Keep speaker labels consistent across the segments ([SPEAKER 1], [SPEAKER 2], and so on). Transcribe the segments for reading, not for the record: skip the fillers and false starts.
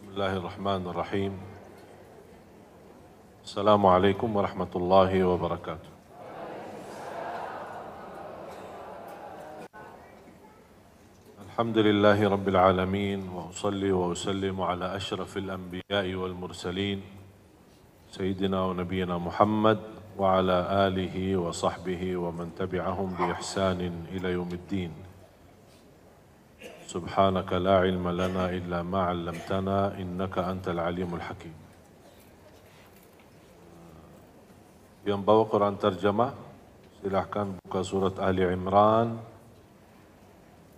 [SPEAKER 1] Bismillahirrahmanirrahim. Assalamualaikum warahmatullahi wabarakatuh. Alhamdulillahi rabbil alamin wa usalli wa usallimu ala ashrafil anbiya'i wal mursalin sayyidina wa nabiyyina Muhammad wa ala alihi wa sahbihi wa man tabi'ahum bi ihsanin ila yaumiddin. Subhanaka la ilma lana illa ma 'allamtana innaka antal alimul hakim. Yang bawa Quran terjemah, silahkan buka surat Ali Imran,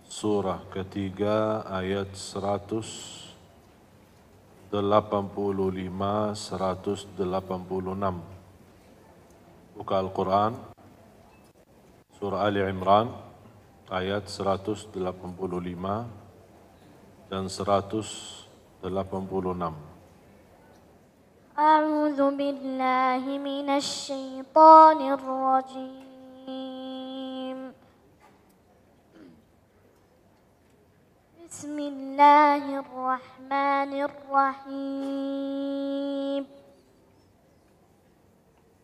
[SPEAKER 1] surah ketiga ayat 185, 186. Buka Al-Quran, surah Ali Imran, ayat 185 dan 186.
[SPEAKER 2] أعوذ بالله من الشيطان الرجيم. بسم الله الرحمن الرحيم.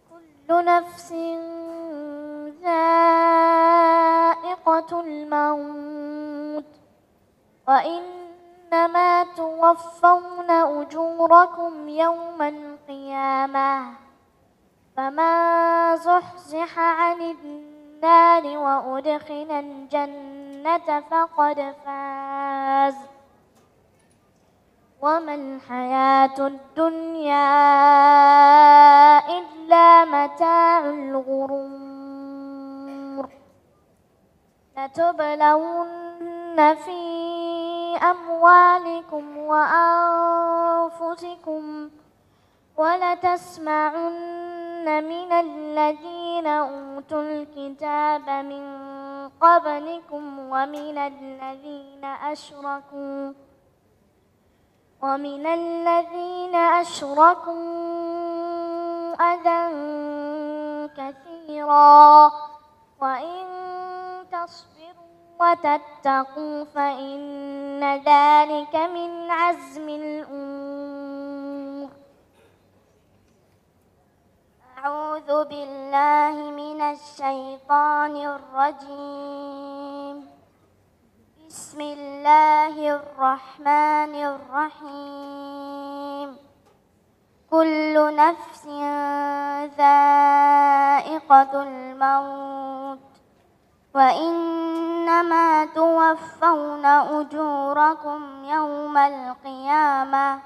[SPEAKER 2] كل نفس ذائقة الموت وإنما توفون أجوركم يوم القيامة فمن زحزح عن النار وأدخل الجنة فقد فاز وما الحياة الدنيا إلا متاع الغرور. لتبلون في أموالكم وأنفسكم ولتسمعن من الذين أوتوا الكتاب من قبلكم ومن الذين أشركوا أذى كثيرا وإن تصبروا وتتقوا فإن ذلك من عزم الأمور. أعوذ بالله من الشيطان الرجيم. بسم الله الرحمن الرحيم. كل نفس ذائقة الموت وإنما توفون أجوركم يوم القيامة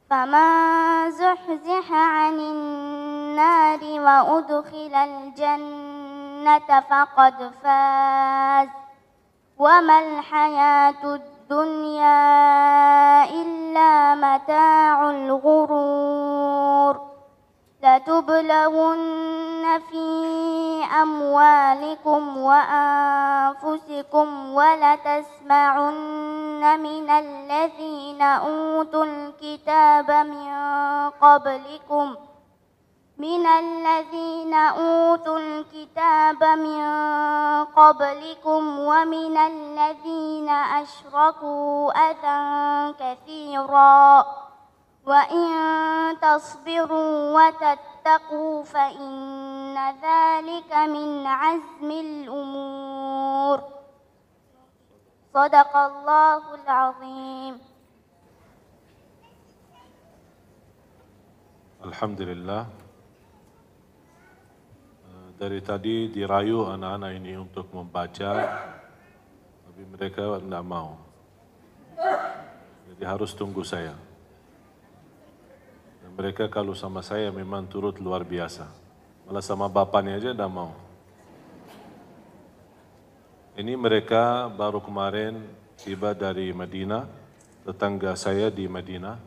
[SPEAKER 2] فمن زحزح عن النار وأدخل الجنة فقد فاز وما الحياة الدنيا إلا متاع الغرور. لتبلون في أموالكم وأنفسكم ولتسمعن من الذين أوتوا الكتاب من قبلكم ومن الذين أشركوا أذى كثيرا وإن تصبروا وتتقوا فإن ذلك من عزم الأمور. صدق الله العظيم.
[SPEAKER 1] Alhamdulillah. Dari tadi dirayu anak-anak ini untuk membaca, tapi mereka tidak mau. Jadi harus tunggu saya. Dan mereka kalau sama saya memang turut luar biasa. Malah sama bapaknya aja tidak mau. Ini mereka baru kemarin tiba dari Madinah, tetangga saya di Madinah,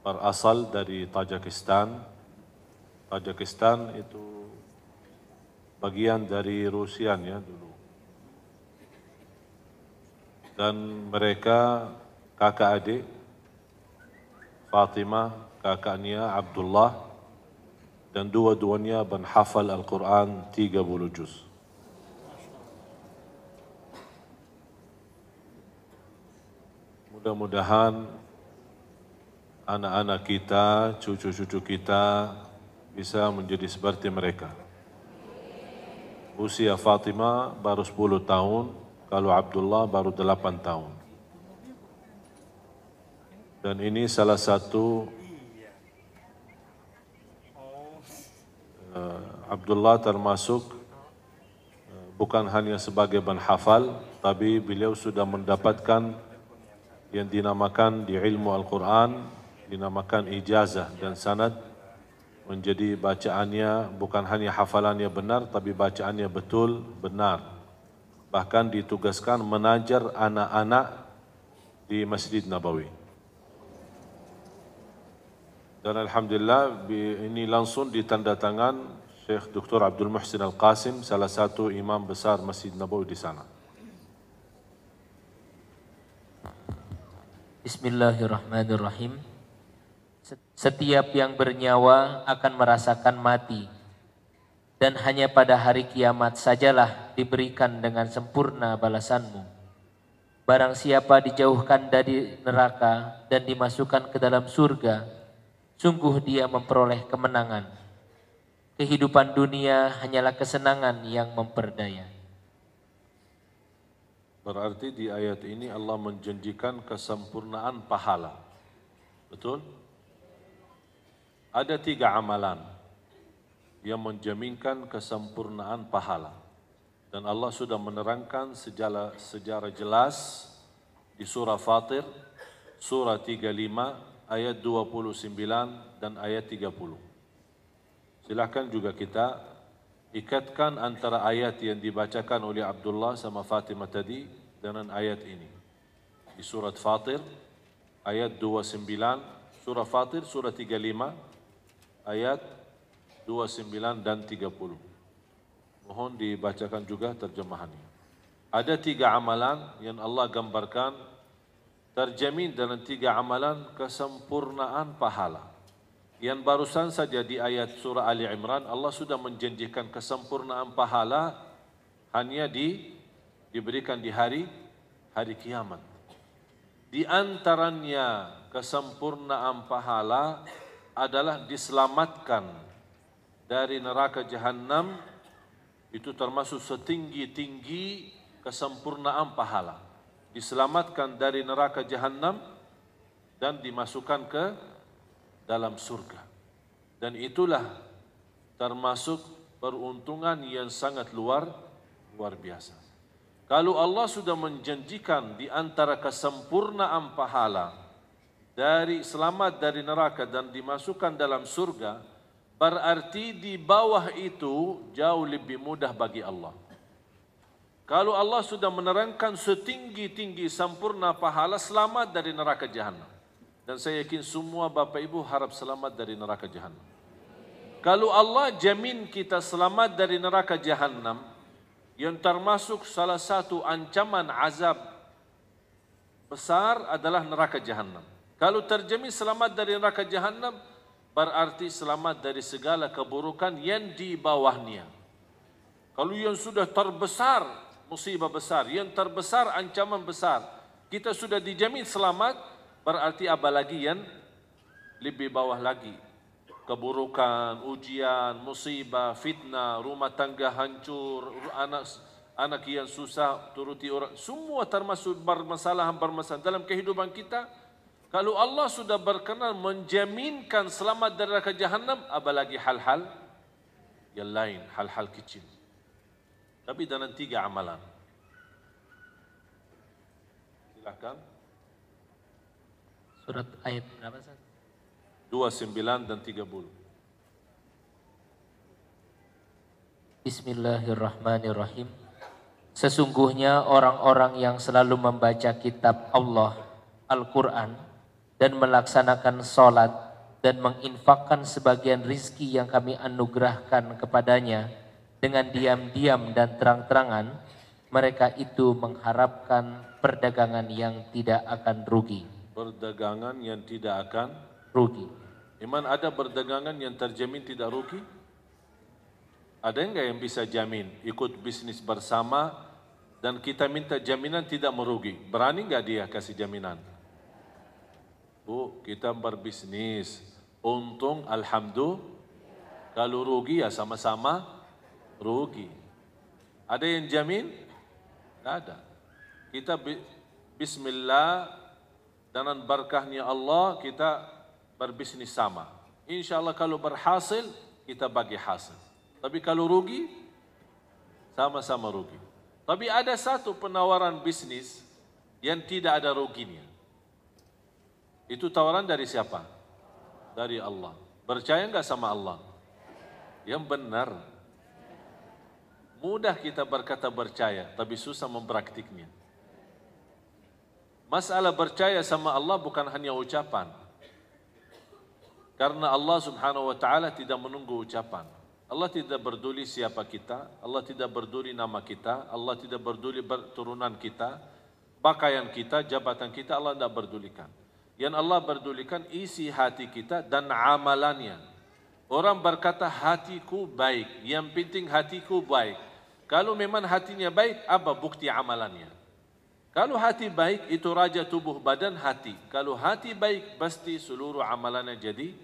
[SPEAKER 1] berasal dari Tajikistan. Tajikistan itu bagian dari Rusia ya dulu. Dan mereka kakak adik, Fatimah, kakaknya Abdullah, dan dua-duanya menghafal Al-Quran 30 juz. Mudah-mudahan anak-anak kita, cucu-cucu kita bisa menjadi seperti mereka. Usia Fatimah baru 10 tahun, kalau Abdullah baru 8 tahun. Dan ini salah satu Abdullah termasuk bukan hanya sebagai penhafal, tapi beliau sudah mendapatkan yang dinamakan di ilmu Al-Quran, dinamakan ijazah dan sanad, menjadi bacaannya bukan hanya hafalannya benar, tapi bacaannya betul benar. Bahkan ditugaskan mengajar anak-anak di Masjid Nabawi. Dan Alhamdulillah ini langsung ditandatangan Syekh Dr. Abdul Muhsin Al-Qasim, salah satu imam besar Masjid Nabawi di sana.
[SPEAKER 3] Bismillahirrahmanirrahim. Setiap yang bernyawa akan merasakan mati, dan hanya pada hari kiamat sajalah diberikan dengan sempurna balasanmu. Barang siapa dijauhkan dari neraka dan dimasukkan ke dalam surga, sungguh dia memperoleh kemenangan. Kehidupan dunia hanyalah kesenangan yang memperdaya.
[SPEAKER 1] Berarti di ayat ini Allah menjanjikan kesempurnaan pahala. Betul? Ada 3 amalan yang menjaminkan kesempurnaan pahala. Dan Allah sudah menerangkan secara jelas di surah Fatir, surah 35, ayat 29 dan ayat 30. Silakan juga kita ikatkan antara ayat yang dibacakan oleh Abdullah sama Fatimah tadi dengan ayat ini. Di surat Fatir, ayat 29, surah Fatir, surah 35, ayat 29 dan 30. Mohon dibacakan juga terjemahannya. Ada 3 amalan yang Allah gambarkan terjamin dalam 3 amalan kesempurnaan pahala. Yang barusan saja di ayat surah Ali Imran, Allah sudah menjanjikan kesempurnaan pahala hanya diberikan di hari kiamat. Di antaranya kesempurnaan pahala adalah diselamatkan dari neraka jahanam, itu termasuk setinggi-tinggi kesempurnaan pahala. Diselamatkan dari neraka jahanam dan dimasukkan ke dalam surga. Dan itulah termasuk peruntungan yang sangat luar biasa. Kalau Allah sudah menjanjikan di antara kesempurnaan pahala dari selamat dari neraka dan dimasukkan dalam surga, berarti di bawah itu jauh lebih mudah bagi Allah. Kalau Allah sudah menerangkan setinggi-tinggi sempurna pahala selamat dari neraka jahanam. Dan saya yakin semua Bapak Ibu harap selamat dari neraka jahanam. Kalau Allah jamin kita selamat dari neraka jahanam, yang termasuk salah satu ancaman azab besar adalah neraka jahanam. Kalau terjamin selamat dari neraka jahanam, berarti selamat dari segala keburukan yang di bawahnya. Kalau yang sudah terbesar musibah besar, yang terbesar ancaman besar, kita sudah dijamin selamat, berarti apalagi yang lebih bawah lagi. Keburukan, ujian, musibah, fitnah, rumah tangga hancur, anak yang susah turuti orang, semua termasuk bermasalah dalam kehidupan kita. Kalau Allah sudah berkenan menjaminkan selamat dari neraka jahanam, apalagi hal-hal yang lain, hal-hal kecil. Tapi dalam 3 amalan. Silakan.
[SPEAKER 3] Surat ayat berapa, Ustaz?
[SPEAKER 1] 29 dan 30.
[SPEAKER 3] Bismillahirrahmanirrahim. Sesungguhnya orang-orang yang selalu membaca kitab Allah, Al-Quran, dan melaksanakan sholat dan menginfakkan sebagian rizki yang kami anugerahkan kepadanya dengan diam-diam dan terang-terangan, mereka itu mengharapkan perdagangan yang tidak akan rugi.
[SPEAKER 1] Perdagangan yang tidak akan
[SPEAKER 3] rugi.
[SPEAKER 1] Iman ada perdagangan yang terjamin tidak rugi? Ada enggak yang bisa jamin ikut bisnis bersama dan kita minta jaminan tidak merugi? Berani enggak dia kasih jaminan? Bu, kita berbisnis. Untung alhamdulillah. Kalau rugi ya sama-sama rugi. Ada yang jamin? Tidak ada. Kita bismillah, dengan berkahnya Allah kita berbisnis sama. Insya Allah kalau berhasil, kita bagi hasil. Tapi kalau rugi, sama-sama rugi. Tapi ada satu penawaran bisnis yang tidak ada ruginya. Itu tawaran dari siapa? Dari Allah. Percaya enggak sama Allah? Yang benar. Mudah kita berkata percaya, tapi susah mempraktiknya. Masalah percaya sama Allah bukan hanya ucapan. Karena Allah subhanahu wa ta'ala tidak menunggu ucapan. Allah tidak peduli siapa kita, Allah tidak peduli nama kita, Allah tidak peduli turunan kita, pakaian kita, jabatan kita, Allah tidak pedulikan. Yang Allah pedulikan isi hati kita dan amalannya. Orang berkata hatiku baik, yang penting hatiku baik. Kalau memang hatinya baik, apa bukti amalannya? Kalau hati baik itu raja tubuh badan hati. Kalau hati baik pasti seluruh amalannya jadi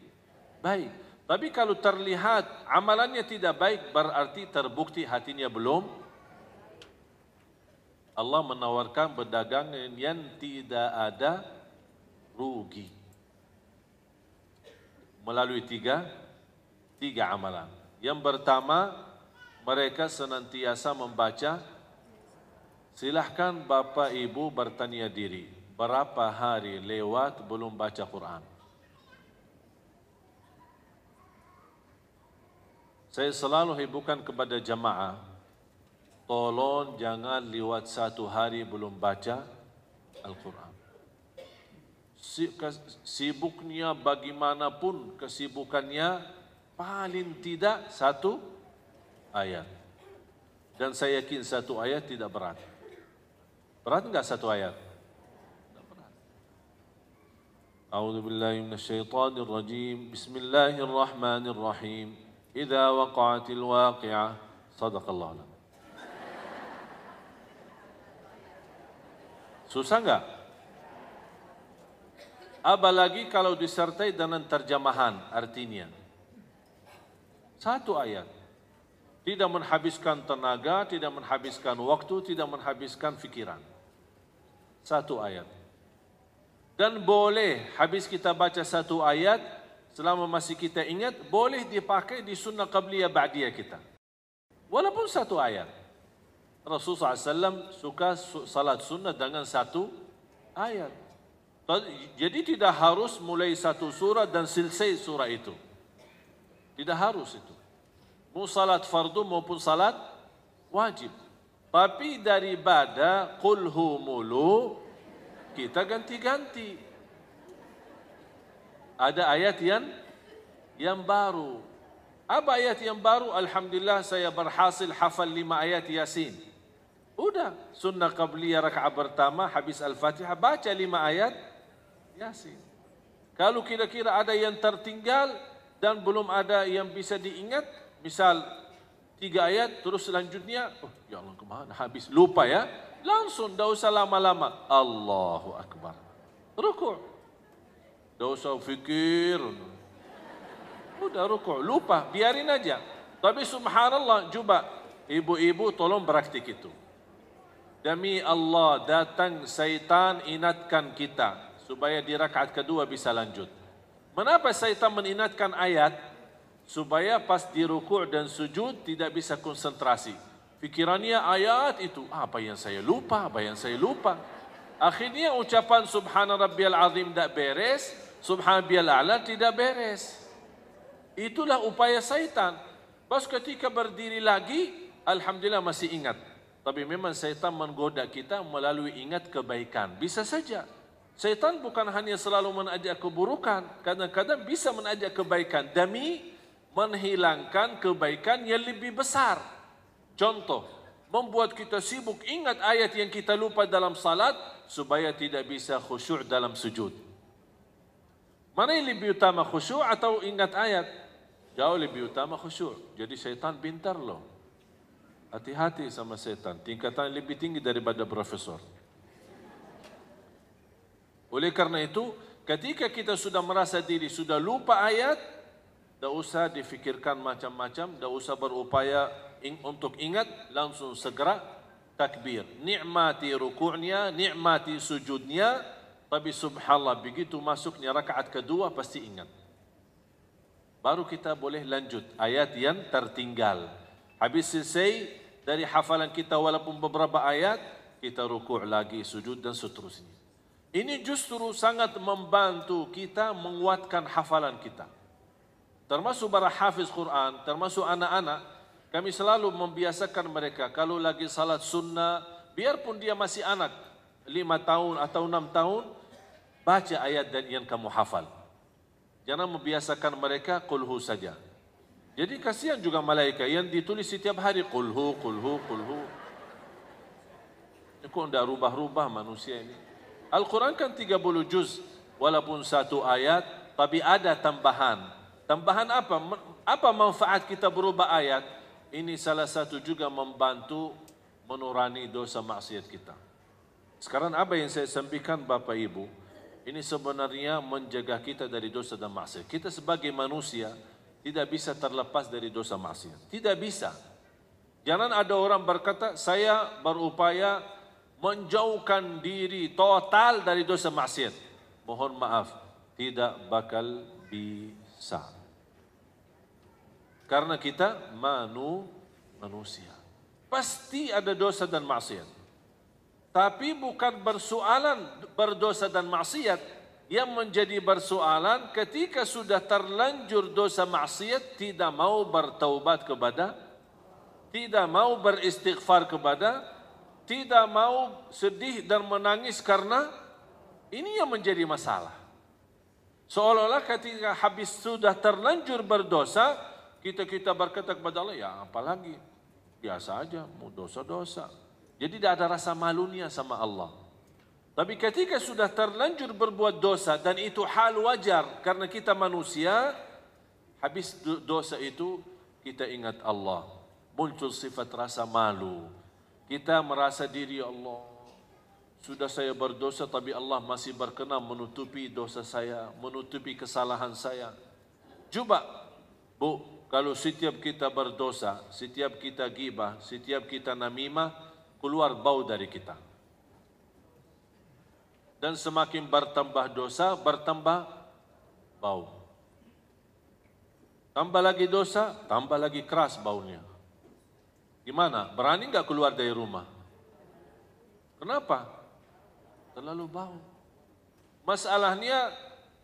[SPEAKER 1] baik. Tapi kalau terlihat amalannya tidak baik berarti terbukti hatinya belum. Allah menawarkan perdagangan yang tidak ada rugi. Melalui tiga amalan. Yang pertama, mereka senantiasa membaca. Silahkan Bapak Ibu bertanya diri, berapa hari lewat belum baca Quran? Saya selalu hiburkan kepada jamaah, tolong jangan lewat 1 hari belum baca Al-Quran. Sibuknya bagaimanapun kesibukannya, paling tidak 1 ayat. Dan saya yakin 1 ayat tidak berat. Berat enggak 1 ayat? Tidak berat. A'udzu billahi minasyaitonir rajim. Bismillahirrahmanirrahim. Idza waqa'atil waqi'ah. Shadaqallahu. Susah enggak? Apalagi kalau disertai dengan terjemahan artinya. 1 ayat. Tidak menghabiskan tenaga, tidak menghabiskan waktu, tidak menghabiskan fikiran. 1 ayat. Dan boleh habis kita baca 1 ayat, selama masih kita ingat, boleh dipakai di sunnah qabliyah ba'diyah kita. Walaupun 1 ayat. Rasulullah SAW suka salat sunnah dengan 1 ayat. Jadi tidak harus mulai 1 surah dan selesai surah itu. Tidak harus itu. Mau salat fardu maupun salat wajib. Tapi daripada qulhu mulu, kita ganti-ganti. Ada ayat yang baru. Apa ayat yang baru? Alhamdulillah saya berhasil hafal 5 ayat Yasin. Udah, sunnah qabliyah rakaat pertama habis Al-Fatihah baca 5 ayat Yasin. Kalau kira-kira ada yang tertinggal dan belum ada yang bisa diingat, misal 3 ayat terus selanjutnya, oh ya Allah kemana habis, lupa ya, langsung tidak usah lama-lama, Allahu Akbar, rukuk, tidak usah fikir, udah rukuk, lupa, biarin aja. Tapi subhanallah, coba ibu-ibu tolong praktik itu. Demi Allah datang syaitan ingatkan kita supaya di rakaat kedua bisa lanjut. Mengapa syaitan mengingatkan ayat? Supaya pas di rukuk dan sujud tidak bisa konsentrasi. Fikirannya ayat itu, apa yang saya lupa, apa yang saya lupa. Akhirnya ucapan subhana rabbiyal azim tidak beres, subhana rabbiyal a'la tidak beres. Itulah upaya syaitan. Pas ketika berdiri lagi, alhamdulillah masih ingat. Tapi memang syaitan menggoda kita melalui ingat kebaikan. Bisa saja. Syaitan bukan hanya selalu mengajak keburukan, kadang-kadang bisa mengajak kebaikan demi menghilangkan kebaikan yang lebih besar. Contoh, membuat kita sibuk ingat ayat yang kita lupa dalam salat supaya tidak bisa khusyuk dalam sujud. Mana yang lebih utama, khusyuk atau ingat ayat? Jauh lebih utama khusyuk. Jadi syaitan pintar loh. Hati-hati sama syaitan, tingkatan lebih tinggi daripada profesor. Oleh karena itu, Ketika kita sudah merasa diri sudah lupa ayat, tidak usah difikirkan macam-macam, tidak usah berupaya untuk ingat, langsung segera takbir. Nikmati ruku'nya, nikmati sujudnya, tapi subhanallah begitu masuknya rakaat kedua pasti ingat. Baru kita boleh lanjut ayat yang tertinggal. Habis selesai dari hafalan kita walaupun beberapa ayat, kita ruku' lagi, sujud dan seterusnya. Ini justru sangat membantu kita menguatkan hafalan kita. Termasuk para hafiz Quran, termasuk anak-anak, kami selalu membiasakan mereka kalau lagi salat sunnah, biarpun dia masih anak, 5 tahun atau 6 tahun, baca ayat dan yang kamu hafal. Jangan membiasakan mereka kulhu saja. Jadi kasihan juga malaikat yang ditulis setiap hari kulhu, kulhu, kulhu. Kok tidak rubah-rubah manusia ini? Al-Quran kan 30 juz, walaupun 1 ayat, tapi ada tambahan. Tambahan apa? Apa manfaat kita berubah ayat? Ini salah satu juga membantu menurani dosa maksiat kita. Sekarang apa yang saya sampaikan Bapak Ibu, ini sebenarnya menjaga kita dari dosa dan maksiat. Kita sebagai manusia tidak bisa terlepas dari dosa maksiat. Tidak bisa. Jangan ada orang berkata, saya berupaya menjauhkan diri total dari dosa maksiat. Mohon maaf, tidak bakal bisa. Karena kita manusia. Pasti ada dosa dan maksiat. Tapi bukan bersoalan berdosa dan maksiat. Yang menjadi bersoalan ketika sudah terlanjur dosa maksiat, tidak mau bertaubat kepada, tidak mau beristighfar kepada, tidak mau sedih dan menangis karena ini yang menjadi masalah. Seolah-olah ketika habis sudah terlanjur berdosa, kita berkata kepada Allah, ya apalagi, biasa aja, mau dosa-dosa. Jadi tidak ada rasa malunya sama Allah. Tapi ketika sudah terlanjur berbuat dosa, dan itu hal wajar karena kita manusia, habis dosa itu kita ingat Allah. Muncul sifat rasa malu. Kita merasa diri Allah, sudah saya berdosa tapi Allah masih berkenan menutupi dosa saya, menutupi kesalahan saya. Coba, Bu, kalau setiap kita berdosa, setiap kita ghibah, setiap kita namimah, keluar bau dari kita. Dan semakin bertambah dosa, bertambah bau. Tambah lagi dosa, tambah lagi keras baunya. Gimana? Berani enggak keluar dari rumah? Kenapa? Terlalu bau. Masalahnya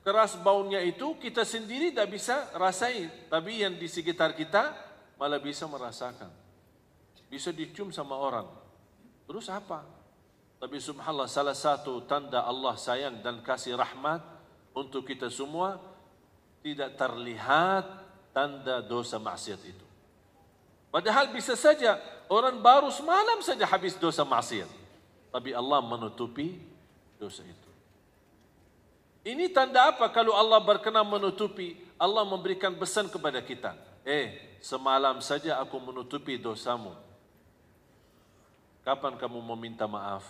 [SPEAKER 1] keras baunya itu kita sendiri tidak bisa rasain, tapi yang di sekitar kita malah bisa merasakan. Bisa dicium sama orang. Terus apa? Tapi subhanallah, salah satu tanda Allah sayang dan kasih rahmat untuk kita semua, tidak terlihat tanda dosa maksiat itu. Padahal bisa saja orang baru semalam saja habis dosa maksiat, tapi Allah menutupi dosa itu. Ini tanda apa? Kalau Allah berkenan menutupi, Allah memberikan pesan kepada kita, semalam saja aku menutupi dosamu. Kapan kamu mau minta maaf?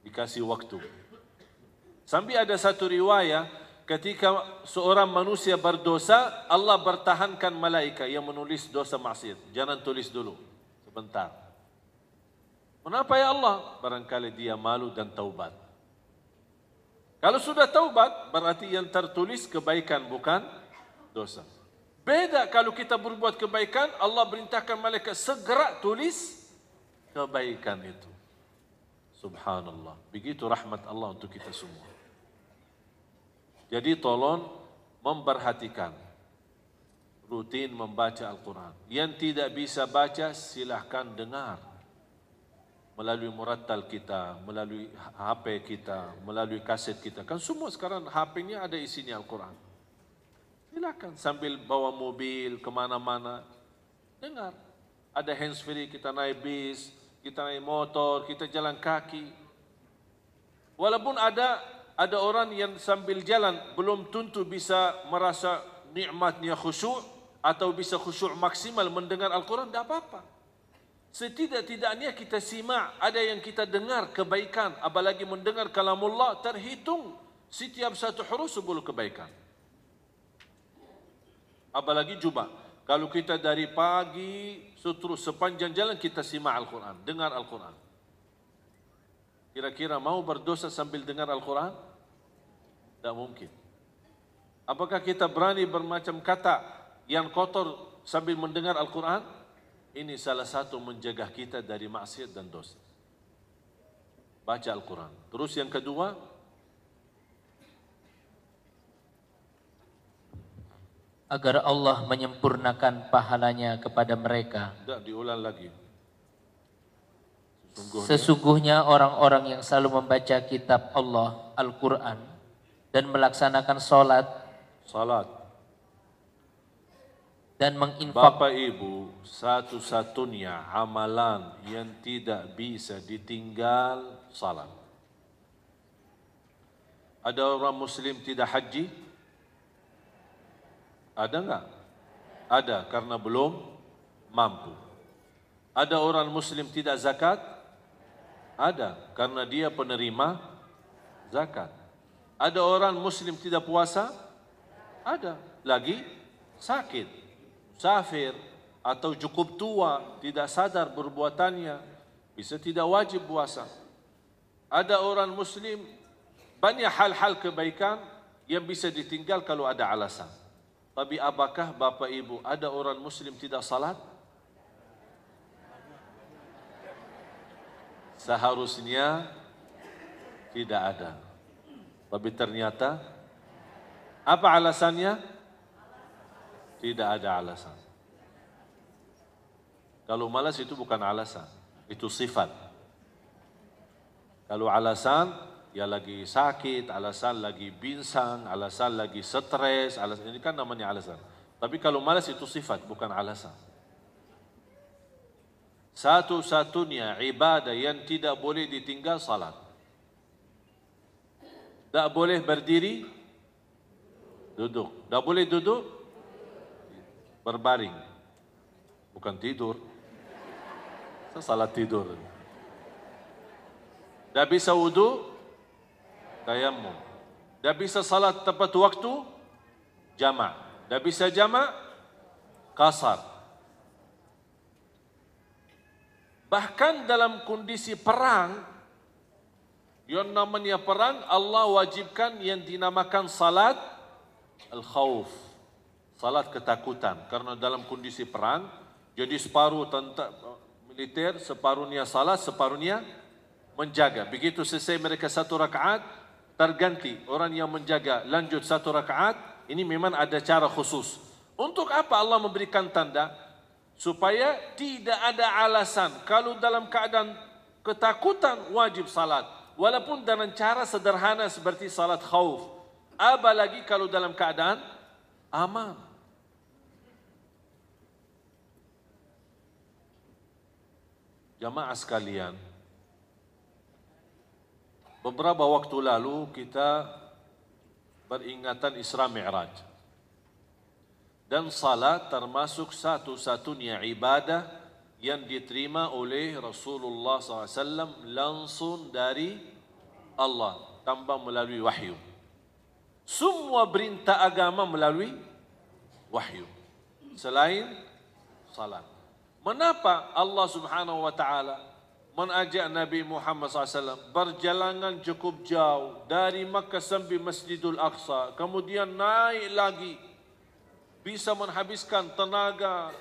[SPEAKER 1] Dikasih waktu. Sampai ada satu riwayat, ketika seorang manusia berdosa, Allah bertahankan malaikat yang menulis dosa maksiat. Jangan tulis dulu, sebentar. Kenapa ya Allah? Barangkali dia malu dan taubat. Kalau sudah taubat, berarti yang tertulis kebaikan bukan dosa. Beda kalau kita berbuat kebaikan, Allah perintahkan malaikat segera tulis kebaikan itu. Subhanallah. Begitu rahmat Allah untuk kita semua. Jadi tolong memperhatikan. Rutin membaca Al-Quran. Yang tidak bisa baca, silahkan dengar. Melalui murattal kita, melalui HP kita, melalui kaset kita. Kan semua sekarang HP-nya ada isinya Al-Quran. Silakan sambil bawa mobil kemana-mana, dengar. Ada handsfree, kita naik bis, kita naik motor, kita jalan kaki. Walaupun ada orang yang sambil jalan belum tentu bisa merasa nikmatnya khusyuk atau bisa khusyuk maksimal mendengar Al-Quran, tidak apa-apa. Setidak-tidaknya kita simak, ada yang kita dengar kebaikan, apalagi mendengar kalamullah, terhitung setiap satu huruf 10 kebaikan. Apalagi Jumat. Kalau kita dari pagi terus sepanjang jalan kita simak Al-Quran, dengar Al-Quran. Kira-kira mau berdosa sambil dengar Al-Quran? Tidak mungkin. Apakah kita berani bermacam kata yang kotor sambil mendengar Al-Quran? Ini salah satu menjaga kita dari maksiat dan dosa. Baca Al-Quran. Terus yang kedua,
[SPEAKER 3] agar Allah menyempurnakan pahalanya kepada mereka.
[SPEAKER 1] tidak diulang lagi.
[SPEAKER 3] Sesungguhnya orang-orang yang selalu membaca kitab Allah, Al-Quran, dan melaksanakan salat dan menginfak.
[SPEAKER 1] Bapak Ibu, satu-satunya amalan yang tidak bisa ditinggal salat. Ada orang Muslim tidak haji? Ada enggak? Ada, karena belum mampu. Ada orang Muslim tidak zakat? Ada, karena dia penerima zakat. Ada orang Muslim tidak puasa? Ada, lagi sakit, musafir, atau cukup tua, tidak sadar perbuatannya, bisa tidak wajib puasa. Ada orang Muslim, banyak hal-hal kebaikan yang bisa ditinggal kalau ada alasan. Tapi apakah Bapak Ibu ada orang Muslim tidak salat? Seharusnya tidak ada. Tapi ternyata apa alasannya? Tidak ada alasan. Kalau malas itu bukan alasan, itu sifat. Kalau alasan, ya lagi sakit, alasan lagi binsang, alasan lagi stres, alasan ini kan namanya alasan. Tapi kalau malas itu sifat, bukan alasan. Satu-satunya ibadah yang tidak boleh ditinggal salat. Tak boleh berdiri, duduk. Tak boleh duduk, berbaring. Bukan tidur. Salat tidur. Tak bisa wudu, tayammum. Tak bisa salat tepat waktu, jamak. Tak bisa jamak, qasar. Bahkan dalam kondisi perang, yang namanya perang, Allah wajibkan yang dinamakan salat al-khawf, salat ketakutan. Karena dalam kondisi perang, jadi separuh tentara militer, separuhnya salat, separuhnya menjaga. Begitu selesai mereka satu rakaat, terganti orang yang menjaga lanjut satu rakaat. Ini memang ada cara khusus. Untuk apa Allah memberikan tanda? Supaya tidak ada alasan kalau dalam keadaan ketakutan wajib salat, walaupun dengan cara sederhana seperti salat khauf. Apalagi kalau dalam keadaan aman. Jamaah sekalian, beberapa waktu lalu kita beringatan Isra Mi'raj. Dan salat termasuk satu-satunya ibadah yang diterima oleh Rasulullah SAW langsung dari Allah tanpa melalui wahyu. Semua perintah agama melalui wahyu selain salat. Mengapa Allah Subhanahu wa taala mengajak Nabi Muhammad SAW berjalan cukup jauh dari Makkah sampai Masjidul Aqsa, kemudian naik lagi, bisa menghabiskan tenaga,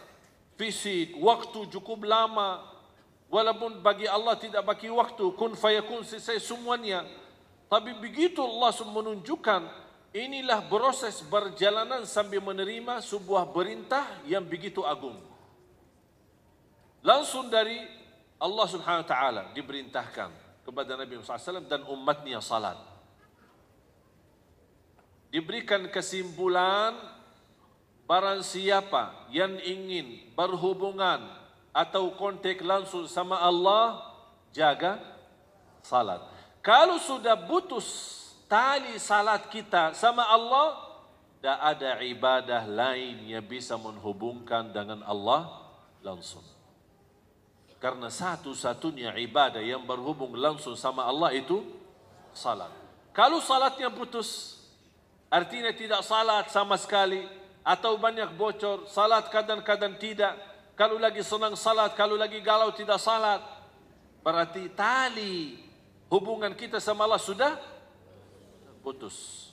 [SPEAKER 1] fisik, waktu cukup lama. Walaupun bagi Allah tidak bagi waktu, kun fayakun, selesai semuanya. Tapi begitu Allah menunjukkan, inilah proses perjalanan sambil menerima sebuah perintah yang begitu agung. Langsung dari Allah Subhanahu wa taala diperintahkan kepada Nabi Muhammad SAW dan umatnya salat. Diberikan kesimpulan, barang siapa yang ingin berhubungan atau kontak langsung sama Allah, jaga salat. Kalau sudah putus tali salat kita sama Allah, tak ada ibadah lain yang bisa menghubungkan dengan Allah langsung. Karena satu-satunya ibadah yang berhubung langsung sama Allah itu salat. Kalau salatnya putus, artinya tidak salat sama sekali, atau banyak bocor, salat kadang-kadang tidak, kalau lagi senang salat, kalau lagi galau tidak salat, berarti tali hubungan kita sama Allah sudah putus.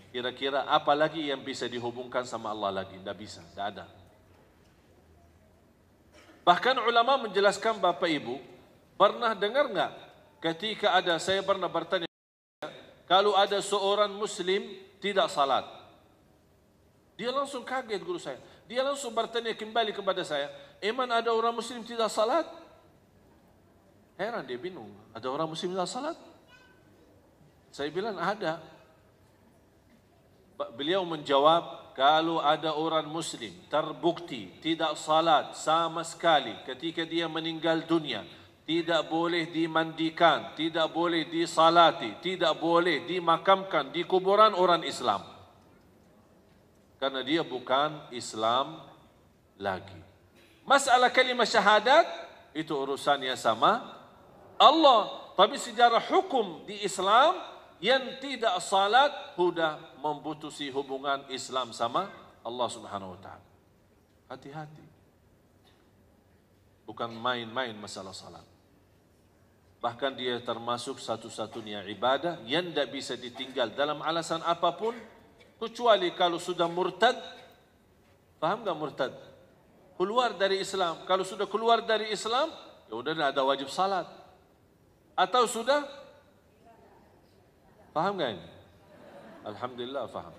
[SPEAKER 1] Kira-kira apa lagi yang bisa dihubungkan sama Allah lagi? Tidak bisa, tidak ada. Bahkan ulama menjelaskan, Bapak Ibu, pernah dengar nggak ketika saya pernah bertanya, kalau ada seorang muslim tidak salat, dia langsung kaget guru saya. Dia langsung bertanya kembali kepada saya, "Eman ada orang muslim tidak salat?" Heran, dia bingung, ada orang muslim tidak salat? Saya bilang ada. Beliau menjawab, kalau ada orang muslim terbukti tidak salat sama sekali ketika dia meninggal dunia, tidak boleh dimandikan, tidak boleh disalati, tidak boleh dimakamkan di kuburan orang Islam. Karena dia bukan Islam lagi. Masalah kalimat syahadat itu urusannya sama Allah. Tapi secara hukum di Islam, yang tidak salat sudah memutusi hubungan Islam sama Allah Subhanahu wa taala. Hati-hati. Bukan main-main masalah salat. Bahkan dia termasuk satu-satunya ibadah yang tidak bisa ditinggal dalam alasan apapun, kecuali kalau sudah murtad. Paham enggak murtad? Keluar dari Islam. Kalau sudah keluar dari Islam, ya udah tidak ada wajib salat. Atau sudah, faham enggak ini? Alhamdulillah faham.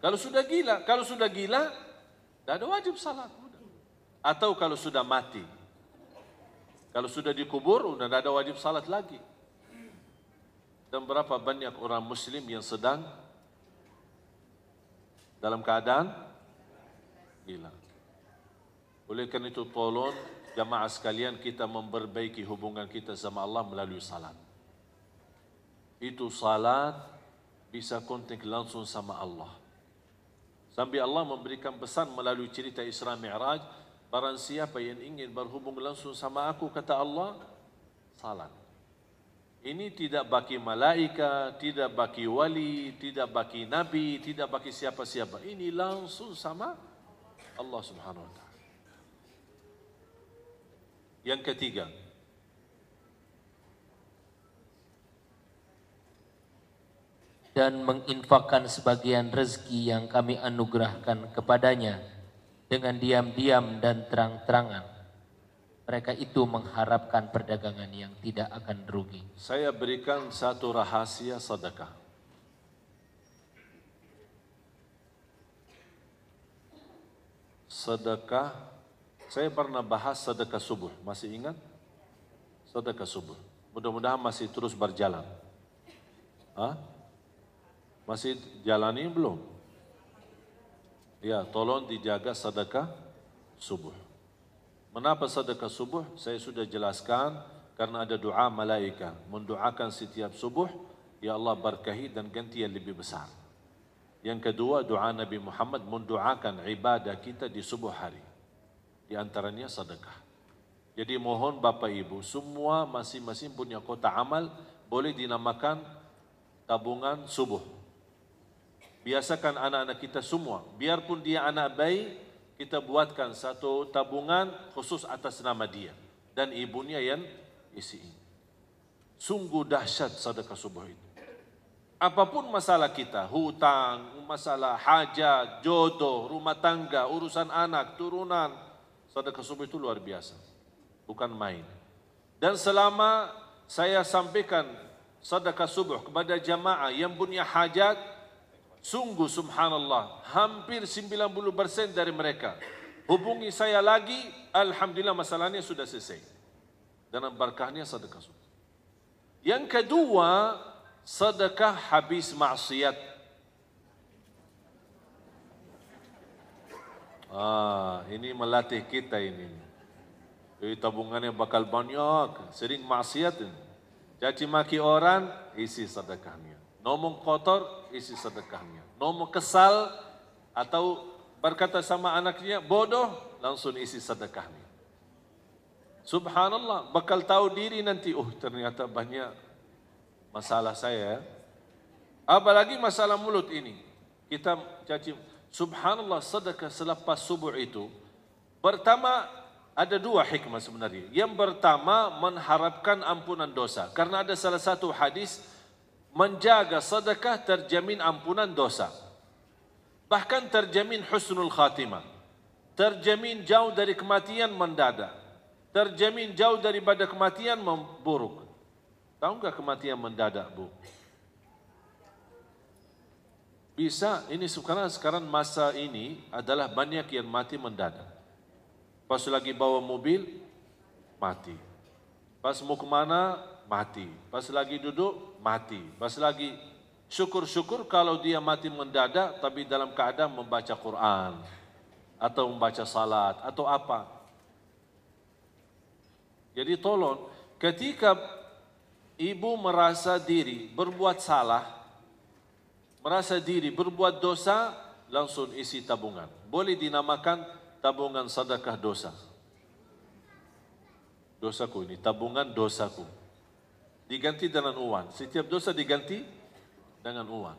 [SPEAKER 1] Kalau sudah gila, tidak ada wajib salat. Atau kalau sudah mati, kalau sudah dikubur, sudah tidak ada wajib salat lagi. Dan berapa banyak orang muslim yang sedang dalam keadaan gila. Oleh karena itu tolong jamaah sekalian, kita memperbaiki hubungan kita sama Allah melalui salat. Itu salat bisa kontak langsung sama Allah. Sampai Allah memberikan pesan melalui cerita Isra Mi'raj, barang siapa yang ingin berhubung langsung sama aku, kata Allah, salat. Ini tidak bagi malaikat, tidak bagi wali, tidak bagi nabi, tidak bagi siapa-siapa. Ini langsung sama Allah Subhanahu wa taala. Yang ketiga,
[SPEAKER 3] dan menginfakkan sebagian rezeki yang kami anugerahkan kepadanya dengan diam-diam dan terang-terangan. Mereka itu mengharapkan perdagangan yang tidak akan rugi.
[SPEAKER 1] Saya berikan satu rahasia sedekah. Sedekah, saya pernah bahas sedekah subuh, masih ingat? Sedekah subuh. Mudah-mudahan masih terus berjalan. Hah? Masih jalani belum? Ya, tolong dijaga sedekah subuh. Mengapa sedekah subuh? Saya sudah jelaskan, karena ada doa malaikat mendoakan setiap subuh, ya Allah berkahi dan ganti yang lebih besar. Yang kedua, doa Nabi Muhammad mendoakan ibadah kita di subuh hari. Di antaranya sedekah. Jadi mohon Bapak Ibu, semua masing-masing punya kotak amal, boleh dinamakan tabungan subuh. Biasakan anak-anak kita semua, biarpun dia anak bayi, kita buatkan satu tabungan khusus atas nama dia dan ibunya yang isiin. Sungguh dahsyat sedekah subuh itu. Apapun masalah kita, hutang, masalah hajat, jodoh, rumah tangga, urusan anak, turunan, sedekah subuh itu luar biasa. Bukan main. Dan selama saya sampaikan sedekah subuh kepada jamaah yang punya hajat, sungguh subhanallah, hampir 90% dari mereka hubungi saya lagi, alhamdulillah masalahnya sudah selesai. Dan berkahnya sedekah subuh. Yang kedua, sedekah habis maksiat. Ini melatih kita ini. Tabungannya bakal banyak, sering maksiat. Caci maki orang, isi sedekahnya. Ngomong kotor, isi sedekahnya. Ngomong kesal atau berkata sama anaknya bodoh, langsung isi sedekahnya. Subhanallah, bakal tahu diri nanti, oh ternyata banyak masalah saya. Apalagi masalah mulut ini. Kita caci, subhanallah, sedekah selepas subuh itu, pertama ada dua hikmah sebenarnya. Yang pertama mengharapkan ampunan dosa. Karena ada salah satu hadis, menjaga sedekah terjamin ampunan dosa. Bahkan terjamin husnul khatimah. Terjamin jauh dari kematian mendadak. Terjamin jauh daripada kematian memburuk. Tahu enggak kematian mendadak, Bu? Bisa, ini sekarang masa ini adalah banyak yang mati mendadak. Pas lagi bawa mobil, mati. Pas mau kemana, mati. Pas lagi duduk, mati. Pas lagi, syukur-syukur kalau dia mati mendadak, tapi dalam keadaan membaca Quran, atau membaca salat, atau apa. Jadi tolong, ketika ibu merasa diri berbuat salah, merasa diri berbuat dosa, langsung isi tabungan. Boleh dinamakan tabungan sedekah dosa. Dosaku ini, tabungan dosaku. Diganti dengan uang. Setiap dosa diganti dengan uang.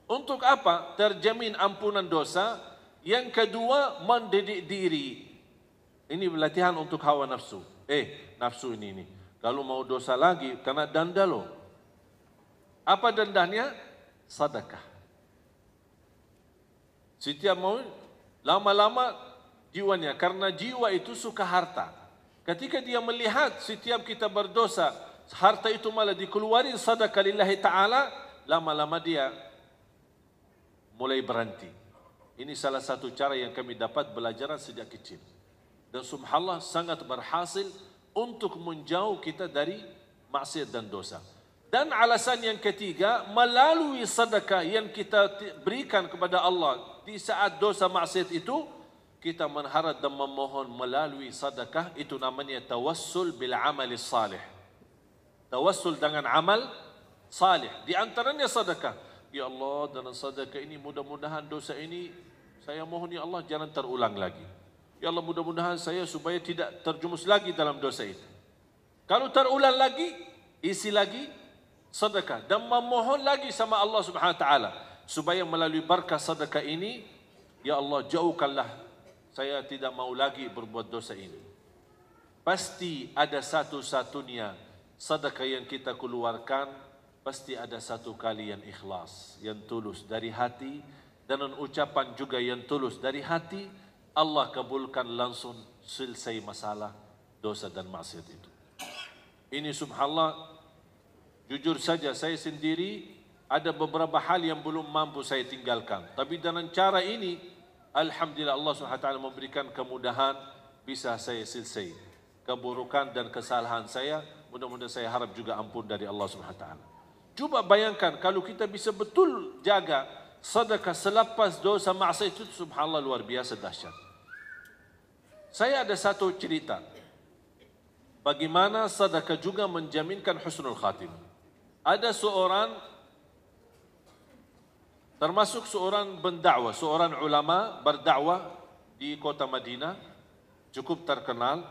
[SPEAKER 1] Untuk apa? Terjamin ampunan dosa. Yang kedua, mendidik diri. Ini latihan untuk hawa nafsu. Nafsu ini. Kalau mau dosa lagi, kena denda loh. Apa dendanya? Sedekah. Setiap mau, lama-lama jiwanya. Karena jiwa itu suka harta. Ketika dia melihat setiap kita berdosa, harta itu malah dikeluarin sedekah lillahi ta'ala, lama-lama dia mulai berhenti. Ini salah satu cara yang kami dapat belajar sejak kecil. Dan subhanallah sangat berhasil untuk menjauh kita dari maksiat dan dosa. Dan alasan yang ketiga, melalui sedekah yang kita berikan kepada Allah di saat dosa maksiat itu, kita mengharap dan memohon melalui sedekah, itu namanya tawassul bil amali salih. Tawassul dengan amal salih. Di antaranya sedekah. Ya Allah, dengan sedekah ini mudah-mudahan dosa ini, saya mohon ya Allah jangan terulang lagi. Ya Allah, mudah-mudahan saya supaya tidak terjumus lagi dalam dosa itu. Kalau terulang lagi, isi lagi sedekah dan memohon lagi sama Allah Subhanahu wa taala supaya melalui berkah sedekah ini, ya Allah jauhkanlah saya tidak mau lagi berbuat dosa ini. Pasti ada satu-satunya sedekah yang kita keluarkan, pasti ada satu kali yang ikhlas, yang tulus dari hati, dan ucapan juga yang tulus dari hati. Allah kabulkan langsung, selesai masalah dosa dan maksiat itu. Ini subhanallah, jujur saja saya sendiri ada beberapa hal yang belum mampu saya tinggalkan. Tapi dengan cara ini, alhamdulillah Allah SWT memberikan kemudahan, bisa saya selesai keburukan dan kesalahan saya. Mudah-mudahan saya harap juga ampun dari Allah SWT. Coba bayangkan kalau kita bisa betul jaga sedekah selepas dosa maksiat itu, subhanallah luar biasa dahsyat. Saya ada satu cerita bagaimana sedekah juga menjaminkan husnul khatimah. Ada seorang, termasuk seorang pendakwah, seorang ulama berdakwah di kota Madinah, cukup terkenal.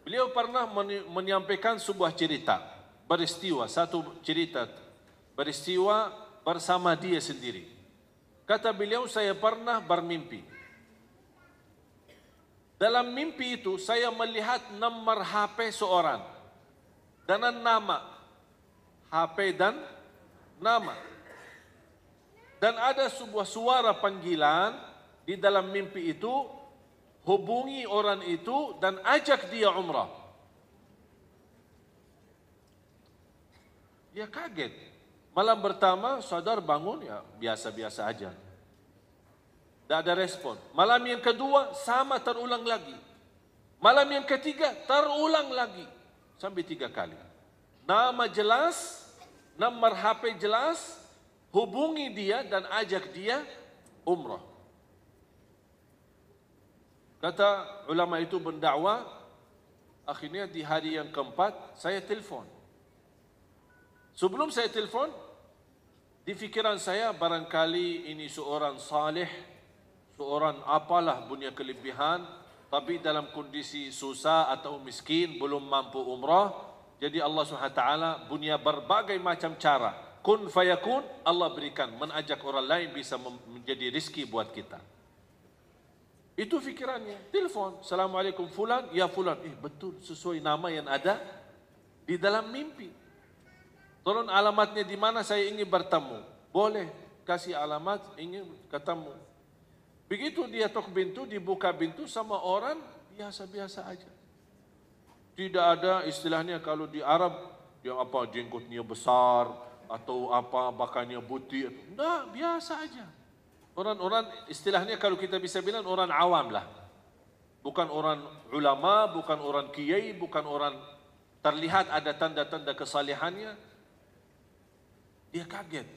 [SPEAKER 1] Beliau pernah menyampaikan sebuah cerita, peristiwa, satu cerita, peristiwa bersama dia sendiri. Kata beliau, saya pernah bermimpi. Dalam mimpi itu saya melihat nomor HP seorang dengan nama, HP dan nama. Dan ada sebuah suara panggilan di dalam mimpi itu, hubungi orang itu dan ajak dia umrah. Dia kaget. Malam pertama sadar bangun, ya biasa-biasa aja. Tak ada respon. Malam yang kedua sama, terulang lagi. Malam yang ketiga terulang lagi. Sampai 3 kali. Nama jelas, nomor HP jelas, hubungi dia dan ajak dia umrah. Kata ulama itu berdakwah, akhirnya di hari yang keempat saya telefon. Sebelum saya telefon, di fikiran saya barangkali ini seorang saleh, seorang apalah punya kelebihan, tapi dalam kondisi susah atau miskin, belum mampu umrah. Jadi Allah SWT punya berbagai macam cara. Kun fayakun, Allah berikan, mengajak orang lain bisa menjadi rizki buat kita. Itu fikirannya. Telepon, Assalamualaikum fulan, ya fulan. Betul, sesuai nama yang ada di dalam mimpi. Tolong alamatnya di mana, saya ingin bertemu. Boleh, kasih alamat, ingin ketemu. Begitu dia tok pintu, dibuka pintu sama orang biasa-biasa aja. Tidak ada istilahnya kalau di Arab, yang apa jenggotnya besar, atau apa bakannya putih. Nah, biasa aja. Orang-orang istilahnya kalau kita bisa bilang orang awam lah. Bukan orang ulama, bukan orang kiai, bukan orang terlihat ada tanda-tanda kesalehannya. Dia kaget.